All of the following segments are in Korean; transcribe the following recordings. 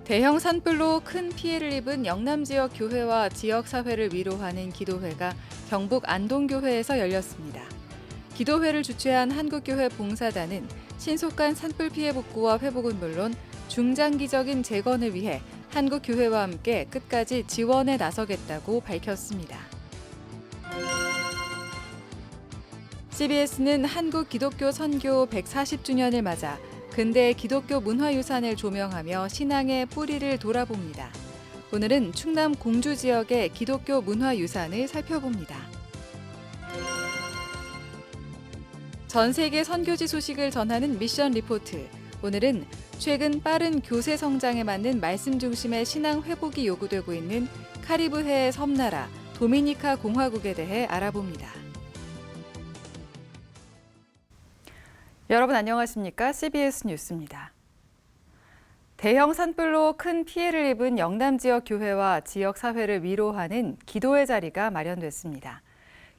대형 산불로 큰 피해를 입은 영남 지역 교회와 지역 사회를 위로하는 기도회가 경북 안동교회에서 열렸습니다. 기도회를 주최한 한국교회 봉사단은 신속한 산불 피해 복구와 회복은 물론 중장기적인 재건을 위해 한국교회와 함께 끝까지 지원에 나서겠다고 밝혔습니다. CBS는 한국 기독교 선교 140주년을 맞아 근대 기독교 문화유산을 조명하며 신앙의 뿌리를 돌아봅니다. 오늘은 충남 공주 지역의 기독교 문화유산을 살펴봅니다. 전 세계 선교지 소식을 전하는 미션 리포트. 오늘은 최근 빠른 교세 성장에 맞는 말씀 중심의 신앙 회복이 요구되고 있는 카리브해의 섬나라 도미니카 공화국에 대해 알아봅니다. 여러분 안녕하십니까? CBS 뉴스입니다. 대형 산불로 큰 피해를 입은 영남 지역 교회와 지역 사회를 위로하는 기도회 자리가 마련됐습니다.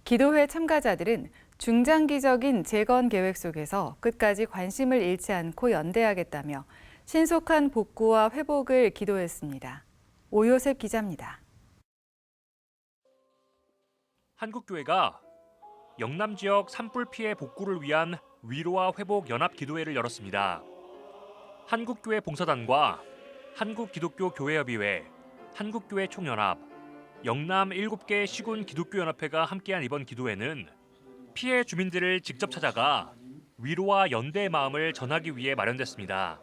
기도회 참가자들은 중장기적인 재건 계획 속에서 끝까지 관심을 잃지 않고 연대하겠다며 신속한 복구와 회복을 기도했습니다. 오요셉 기자입니다. 한국교회가 영남 지역 산불 피해 복구를 위한 위로와 회복 연합 기도회를 열었습니다. 한국교회 봉사단과 한국기독교교회협의회, 한국교회 총연합, 영남 7개 시군 기독교연합회가 함께한 이번 기도회는 피해 주민들을 직접 찾아가 위로와 연대의 마음을 전하기 위해 마련됐습니다.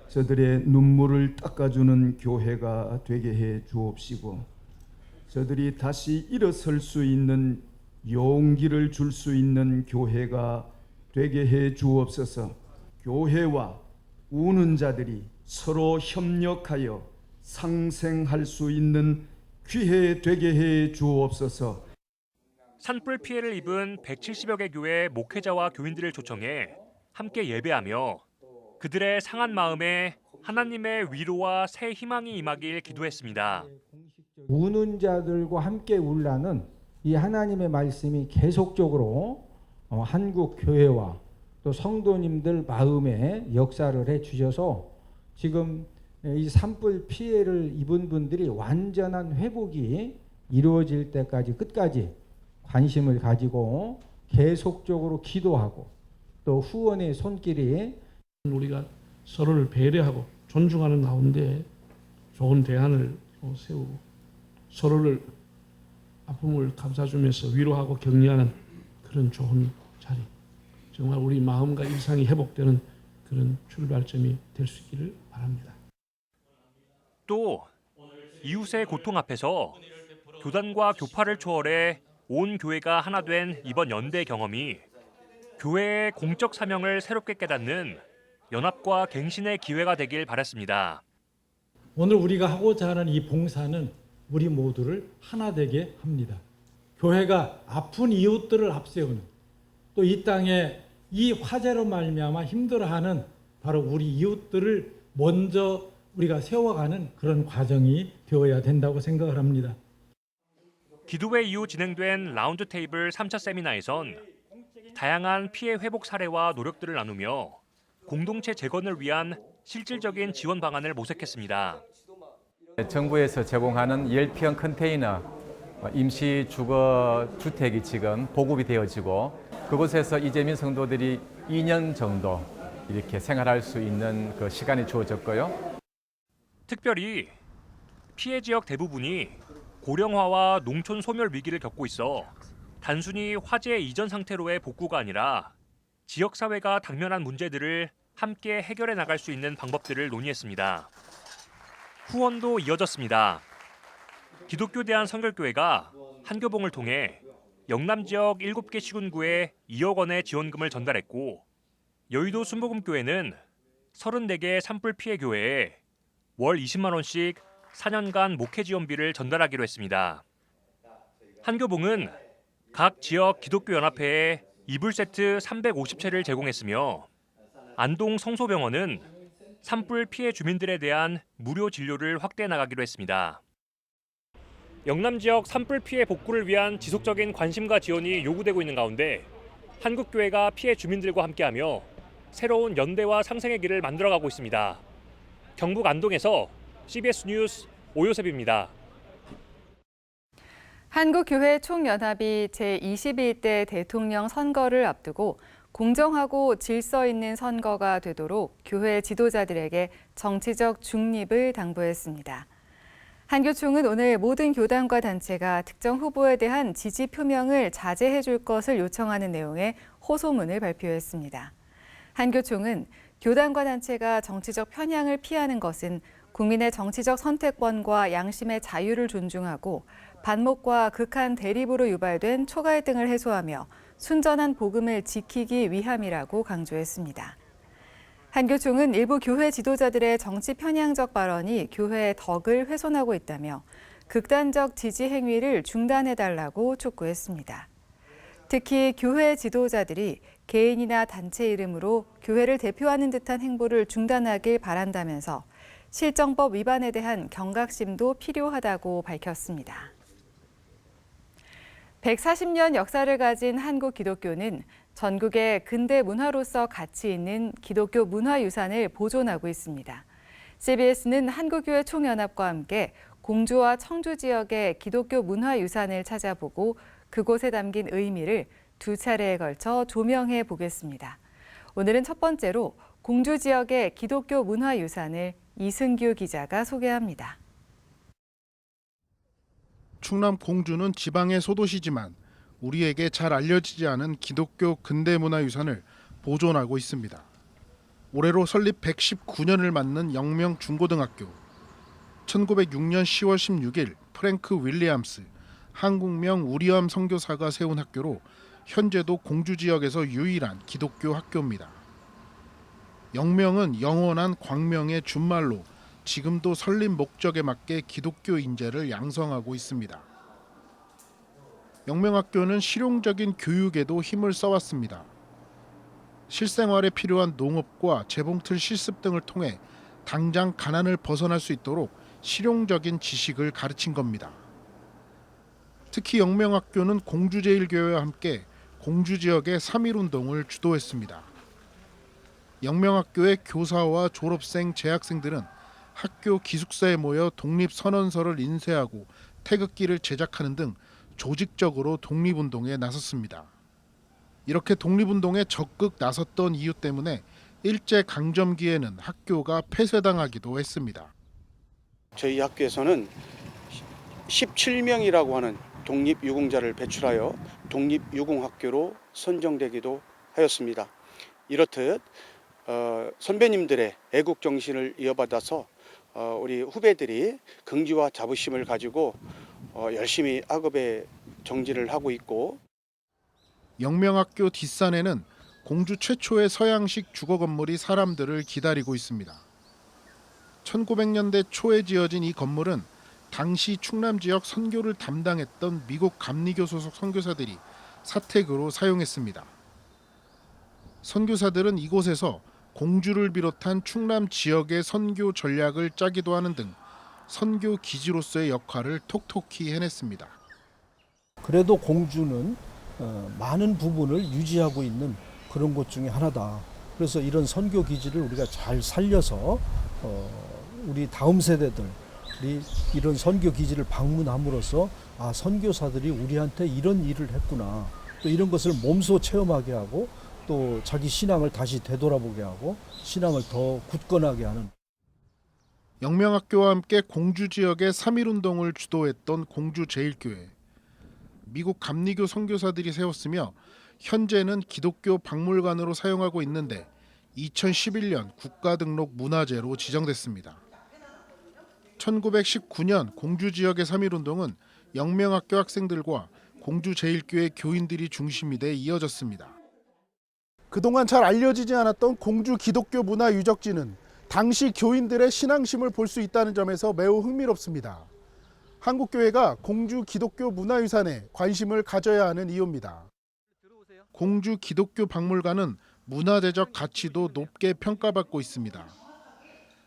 저들의 눈물을 닦아주는 교회가 되게 해 주옵시고 저들이 다시 일어설 수 있는 용기를 줄 수 있는 교회가 되게 해 주옵소서. 교회와 우는 자들이 서로 협력하여 상생할 수 있는 기회 되게 해 주옵소서. 산불 피해를 입은 170여 개 교회 목회자와 교인들을 초청해 함께 예배하며 그들의 상한 마음에 하나님의 위로와 새 희망이 임하길 기도했습니다. 우는 자들과 함께 울라는 이 하나님의 말씀이 계속적으로 한국 교회와 또 성도님들 마음에 역사를 해 주셔서 지금 이 산불 피해를 입은 분들이 완전한 회복이 이루어질 때까지 끝까지 관심을 가지고 계속적으로 기도하고 또 후원의 손길이 우리가 서로를 배려하고 존중하는 가운데 좋은 대안을 세우고 서로를 아픔을 감싸주면서 위로하고 격려하는 그런 좋은 자리, 정말 우리 마음과 일상이 회복되는 그런 출발점이 될 수 있기를 바랍니다. 또 이웃의 고통 앞에서 교단과 교파를 초월해 온 교회가 하나 된 이번 연대 경험이 교회의 공적 사명을 새롭게 깨닫는 연합과 갱신의 기회가 되길 바랐습니다. 오늘 우리가 하고자 하는 이 봉사는 우리 모두를 하나 되게 합니다. 교회가 아픈 이웃들을 앞세우는 또 이 땅에 이 화재로 말미암아 힘들어하는 바로 우리 이웃들을 먼저 우리가 세워가는 그런 과정이 되어야 된다고 생각을 합니다. 기도회 이후 진행된 라운드 테이블 3차 세미나에선 다양한 피해 회복 사례와 노력들을 나누며 공동체 재건을 위한 실질적인 지원 방안을 모색했습니다. 정부에서 제공하는 10평 컨테이너 임시 주거 주택이 지금 보급이 되어지고 그곳에서 이재민 성도들이 2년 정도 이렇게 생활할 수 있는 그 시간이 주어졌고요. 특별히 피해 지역 대부분이 고령화와 농촌 소멸 위기를 겪고 있어 단순히 화재 이전 상태로의 복구가 아니라 지역 사회가 당면한 문제들을 함께 해결해 나갈 수 있는 방법들을 논의했습니다. 후원도 이어졌습니다. 기독교 대한선결교회가 한교봉을 통해 영남 지역 7개 시군구에 2억 원의 지원금을 전달했고 여의도 순복음교회는 34개 산불 피해 교회에 월 20만 원씩 4년간 목회 지원비를 전달하기로 했습니다. 한교봉은 각 지역 기독교 연합회에 이불 세트 350채를 제공했으며 안동 성소병원은 산불 피해 주민들에 대한 무료 진료를 확대해 나가기로 했습니다. 영남 지역 산불 피해 복구를 위한 지속적인 관심과 지원이 요구되고 있는 가운데 한국교회가 피해 주민들과 함께하며 새로운 연대와 상생의 길을 만들어가고 있습니다. 경북 안동에서 CBS 뉴스 오요셉입니다. 한국교회 총연합이 제21대 대통령 선거를 앞두고 공정하고 질서 있는 선거가 되도록 교회 지도자들에게 정치적 중립을 당부했습니다. 한교총은 오늘 모든 교단과 단체가 특정 후보에 대한 지지 표명을 자제해 줄 것을 요청하는 내용의 호소문을 발표했습니다. 한교총은 교단과 단체가 정치적 편향을 피하는 것은 국민의 정치적 선택권과 양심의 자유를 존중하고 반목과 극한 대립으로 유발된 초갈등을 해소하며 순전한 복음을 지키기 위함이라고 강조했습니다. 한교총은 일부 교회 지도자들의 정치 편향적 발언이 교회의 덕을 훼손하고 있다며 극단적 지지 행위를 중단해달라고 촉구했습니다. 특히 교회 지도자들이 개인이나 단체 이름으로 교회를 대표하는 듯한 행보를 중단하길 바란다면서 실정법 위반에 대한 경각심도 필요하다고 밝혔습니다. 140년 역사를 가진 한국 기독교는 전국의 근대 문화로서 가치 있는 기독교 문화유산을 보존하고 있습니다. CBS는 한국교회 총연합과 함께 공주와 청주 지역의 기독교 문화유산을 찾아보고 그곳에 담긴 의미를 두 차례에 걸쳐 조명해 보겠습니다. 오늘은 첫 번째로 공주 지역의 기독교 문화유산을 이승규 기자가 소개합니다. 충남 공주는 지방의 소도시지만 우리에게 잘 알려지지 않은 기독교 근대문화유산을 보존하고 있습니다. 올해로 설립 119년을 맞는 영명 중고등학교, 1906년 10월 16일 프랭크 윌리엄스 한국명 우리암 선교사가 세운 학교로 현재도 공주 지역에서 유일한 기독교 학교입니다. 영명은 영원한 광명의 준말로 지금도 설립 목적에 맞게 기독교 인재를 양성하고 있습니다. 영명학교는 실용적인 교육에도 힘을 써왔습니다. 실생활에 필요한 농업과 재봉틀 실습 등을 통해 당장 가난을 벗어날 수 있도록 실용적인 지식을 가르친 겁니다. 특히 영명학교는 공주제일교회와 함께 공주 지역의 3.1운동을 주도했습니다. 영명학교의 교사와 졸업생, 재학생들은 학교 기숙사에 모여 독립선언서를 인쇄하고 태극기를 제작하는 등 조직적으로 독립운동에 나섰습니다. 이렇게 독립운동에 적극 나섰던 이유 때문에 일제강점기에는 학교가 폐쇄당하기도 했습니다. 저희 학교에서는 17명이라고 하는 독립유공자를 배출하여 독립유공학교로 선정되기도 하였습니다. 이렇듯 선배님들의 애국정신을 이어받아서 우리 후배들이 긍지와 자부심을 가지고 열심히 학업에 정진을 하고 있고, 영명학교 뒷산에는 공주 최초의 서양식 주거 건물이 사람들을 기다리고 있습니다. 1900년대 초에 지어진 이 건물은 당시 충남 지역 선교를 담당했던 미국 감리교 소속 선교사들이 사택으로 사용했습니다. 선교사들은 이곳에서 공주를 비롯한 충남 지역의 선교 전략을 짜기도 하는 등 선교 기지로서의 역할을 톡톡히 해냈습니다. 그래도 공주는 많은 부분을 유지하고 있는 그런 곳 중에 하나다. 그래서 이런 선교 기지를 우리가 잘 살려서 우리 다음 세대들이 이런 선교 기지를 방문함으로써 아, 선교사들이 우리한테 이런 일을 했구나. 또 이런 것을 몸소 체험하게 하고 또 자기 신앙을 다시 되돌아보게 하고 신앙을 더 굳건하게 하는. 영명학교와 함께 공주 지역의 3.1운동을 주도했던 공주제일교회. 미국 감리교 선교사들이 세웠으며 현재는 기독교 박물관으로 사용하고 있는데 2011년 국가등록 문화재로 지정됐습니다. 1919년 공주 지역의 3.1운동은 영명학교 학생들과 공주제일교회 교인들이 중심이 돼 이어졌습니다. 그동안 잘 알려지지 않았던 공주 기독교 문화 유적지는 당시 교인들의 신앙심을 볼 수 있다는 점에서 매우 흥미롭습니다. 한국교회가 공주 기독교 문화유산에 관심을 가져야 하는 이유입니다. 공주 기독교 박물관은 문화재적 가치도 높게 평가받고 있습니다.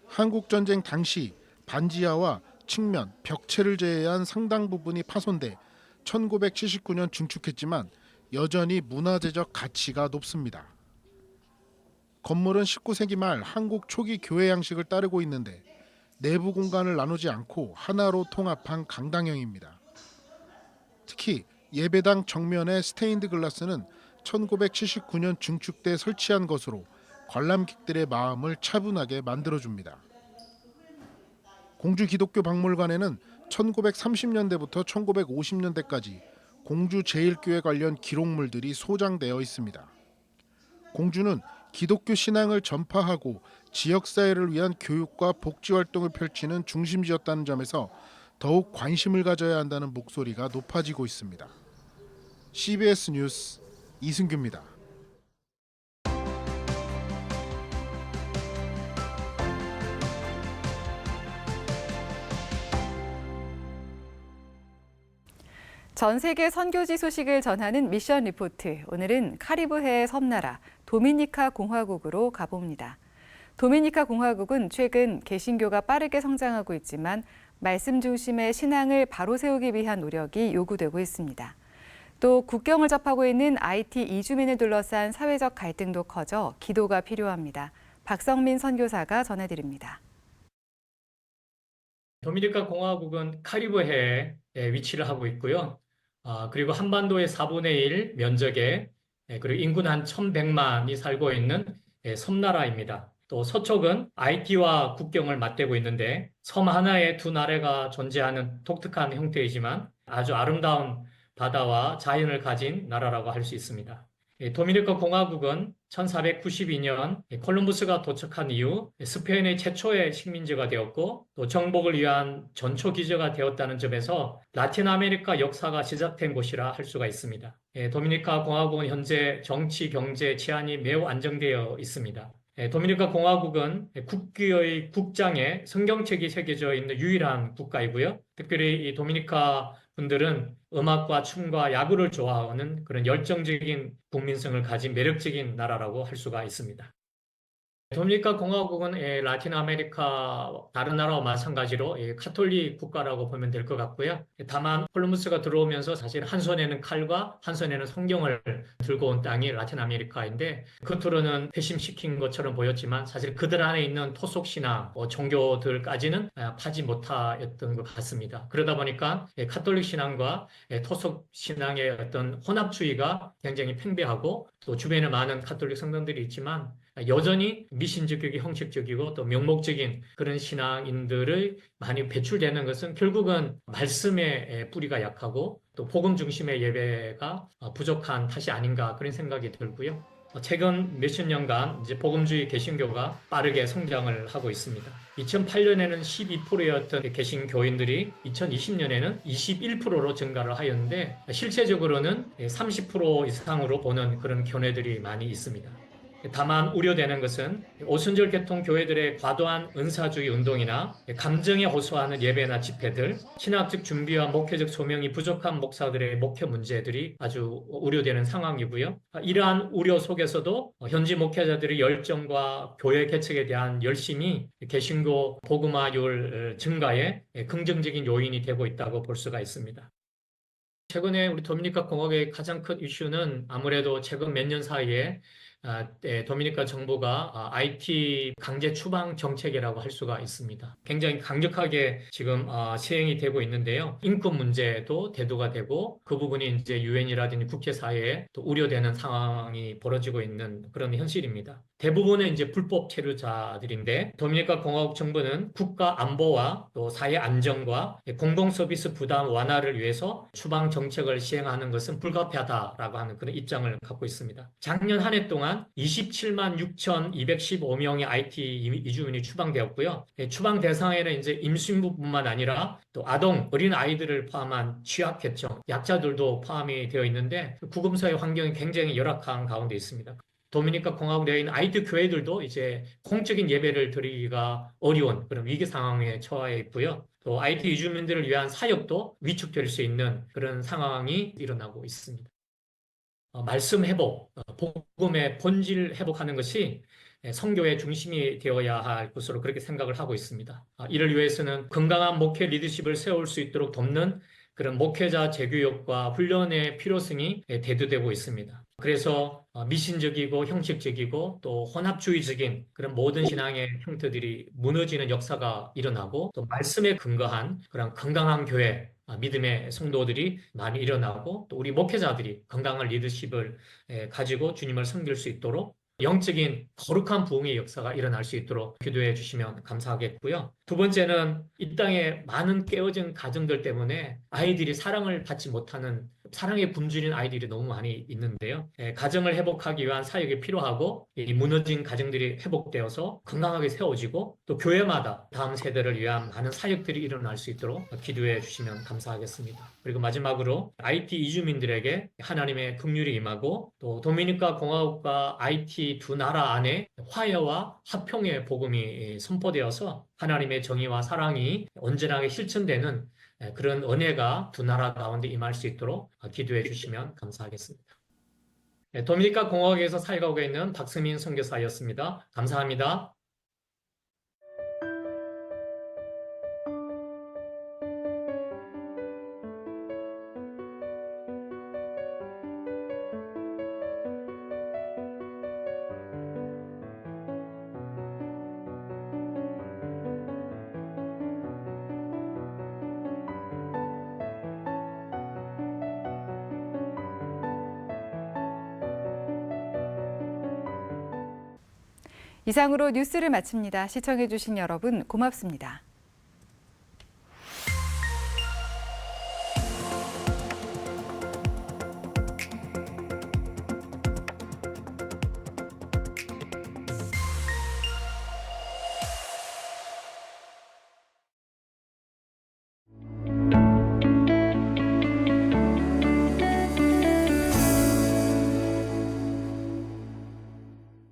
한국전쟁 당시 반지하와 측면, 벽체를 제외한 상당 부분이 파손돼 1979년 증축했지만 여전히 문화재적 가치가 높습니다. 건물은 19세기 말 한국 초기 교회 양식을 따르고 있는데 내부 공간을 나누지 않고 하나로 통합한 강당형입니다. 특히 예배당 정면의 스테인드 글라스는 1979년 증축돼 설치한 것으로 관람객들의 마음을 차분하게 만들어줍니다. 공주 기독교 박물관에는 1930년대부터 1950년대까지 공주 제1교회 관련 기록물들이 소장되어 있습니다. 공주는 기독교 신앙을 전파하고 지역사회를 위한 교육과 복지활동을 펼치는 중심지였다는 점에서 더욱 관심을 가져야 한다는 목소리가 높아지고 있습니다. CBS 뉴스 이승규입니다. 전 세계 선교지 소식을 전하는 미션 리포트. 오늘은 카리브해 섬나라 도미니카 공화국으로 가봅니다. 도미니카 공화국은 최근 개신교가 빠르게 성장하고 있지만 말씀 중심의 신앙을 바로 세우기 위한 노력이 요구되고 있습니다. 또 국경을 접하고 있는 IT 이주민을 둘러싼 사회적 갈등도 커져 기도가 필요합니다. 박성민 선교사가 전해드립니다. 도미니카 공화국은 카리브해에 위치를 하고 있고요. 그리고 한반도의 4분의 1 면적에 그리고 인구는 한 1,100만이 살고 있는 섬나라입니다. 또 서쪽은 IT와 국경을 맞대고 있는데 섬 하나에 두 나라가 존재하는 독특한 형태이지만 아주 아름다운 바다와 자연을 가진 나라라고 할 수 있습니다. 도미니카 공화국은 1492년 콜럼버스가 도착한 이후 스페인의 최초의 식민지가 되었고 또 정복을 위한 전초 기지가 되었다는 점에서 라틴 아메리카 역사가 시작된 곳이라 할 수가 있습니다. 도미니카 공화국은 현재 정치, 경제, 치안이 매우 안정되어 있습니다. 도미니카 공화국은 국기의 국장에 성경책이 새겨져 있는 유일한 국가이고요. 특별히 이 도미니카 분들은 음악과 춤과 야구를 좋아하는 그런 열정적인 국민성을 가진 매력적인 나라라고 할 수가 있습니다. 도미니카 공화국은 라틴 아메리카 다른 나라와 마찬가지로 카톨릭 국가라고 보면 될 것 같고요. 다만 콜럼버스가 들어오면서 사실 한 손에는 칼과 한 손에는 성경을 들고 온 땅이 라틴 아메리카인데 겉으로는 회심시킨 것처럼 보였지만 사실 그들 안에 있는 토속 신앙, 종교들까지는 파지 못하였던 것 같습니다. 그러다 보니까 카톨릭 신앙과 토속 신앙의 어떤 혼합주의가 굉장히 팽배하고 또 주변에 많은 카톨릭 성당들이 있지만 여전히 미신적이고 형식적이고 또 명목적인 그런 신앙인들을 많이 배출되는 것은 결국은 말씀의 뿌리가 약하고 또 복음 중심의 예배가 부족한 탓이 아닌가 그런 생각이 들고요. 최근 몇십 년간 이제 복음주의 개신교가 빠르게 성장을 하고 있습니다. 2008년에는 12%였던 개신교인들이 2020년에는 21%로 증가를 하였는데 실제적으로는 30% 이상으로 보는 그런 견해들이 많이 있습니다. 다만 우려되는 것은 오순절 계통 교회들의 과도한 은사주의 운동이나 감정에 호소하는 예배나 집회들, 신학적 준비와 목회적 소명이 부족한 목사들의 목회 문제들이 아주 우려되는 상황이고요. 이러한 우려 속에서도 현지 목회자들의 열정과 교회 개척에 대한 열심이 개신교 복음화율 증가에 긍정적인 요인이 되고 있다고 볼 수가 있습니다. 최근에 우리 도미니카 공화국의 가장 큰 이슈는 아무래도 최근 몇 년 사이에 도미니카 정부가 IT 강제 추방 정책이라고 할 수가 있습니다. 굉장히 강력하게 지금 시행이 되고 있는데요. 인권 문제도 대두가 되고 그 부분이 이제 유엔이라든지 국제사회에 또 우려되는 상황이 벌어지고 있는 그런 현실입니다. 대부분은 이제 불법 체류자들인데 도미니카 공화국 정부는 국가 안보와 또 사회 안정과 공공 서비스 부담 완화를 위해서 추방 정책을 시행하는 것은 불가피하다라고 하는 그런 입장을 갖고 있습니다. 작년 한 해 동안 27만 6,215명의 IT 이주민이 추방되었고요. 추방 대상에는 이제 임신부뿐만 아니라 또 아동, 어린 아이들을 포함한 취약계층, 약자들도 포함이 되어 있는데 구금사회 환경이 굉장히 열악한 가운데 있습니다. 도미니카 공화국 내에 있는 IT 교회들도 이제 공적인 예배를 드리기가 어려운 그런 위기 상황에 처해 있고요. 또 IT 이주민들을 위한 사역도 위축될 수 있는 그런 상황이 일어나고 있습니다. 말씀 회복, 복음의 본질 회복하는 것이 선교의 중심이 되어야 할 것으로 그렇게 생각을 하고 있습니다. 이를 위해서는 건강한 목회 리더십을 세울 수 있도록 돕는 그런 목회자 재교육과 훈련의 필요성이 대두되고 있습니다. 그래서 미신적이고 형식적이고 또 혼합주의적인 그런 모든 신앙의 형태들이 무너지는 역사가 일어나고 또 말씀에 근거한 그런 건강한 교회, 믿음의 성도들이 많이 일어나고 또 우리 목회자들이 건강한 리더십을 가지고 주님을 섬길 수 있도록 영적인 거룩한 부흥의 역사가 일어날 수 있도록 기도해 주시면 감사하겠고요. 두 번째는 이 땅에 많은 깨어진 가정들 때문에 아이들이 사랑을 받지 못하는 사랑에 굶주린 아이들이 너무 많이 있는데요. 가정을 회복하기 위한 사역이 필요하고 이 무너진 가정들이 회복되어서 건강하게 세워지고 또 교회마다 다음 세대를 위한 많은 사역들이 일어날 수 있도록 기도해 주시면 감사하겠습니다. 그리고 마지막으로 IT 이주민들에게 하나님의 긍휼이 임하고 또 도미니카 공화국과 IT 두 나라 안에 화해와 화평의 복음이 선포되어서 하나님의 정의와 사랑이 온전하게 실천되는 그런 은혜가 두 나라 가운데 임할 수 있도록 기도해 주시면 감사하겠습니다. 도미니카 공화국에서 사역하고 있는 박승민 선교사였습니다. 감사합니다. 이상으로 뉴스를 마칩니다. 시청해주신 여러분 고맙습니다.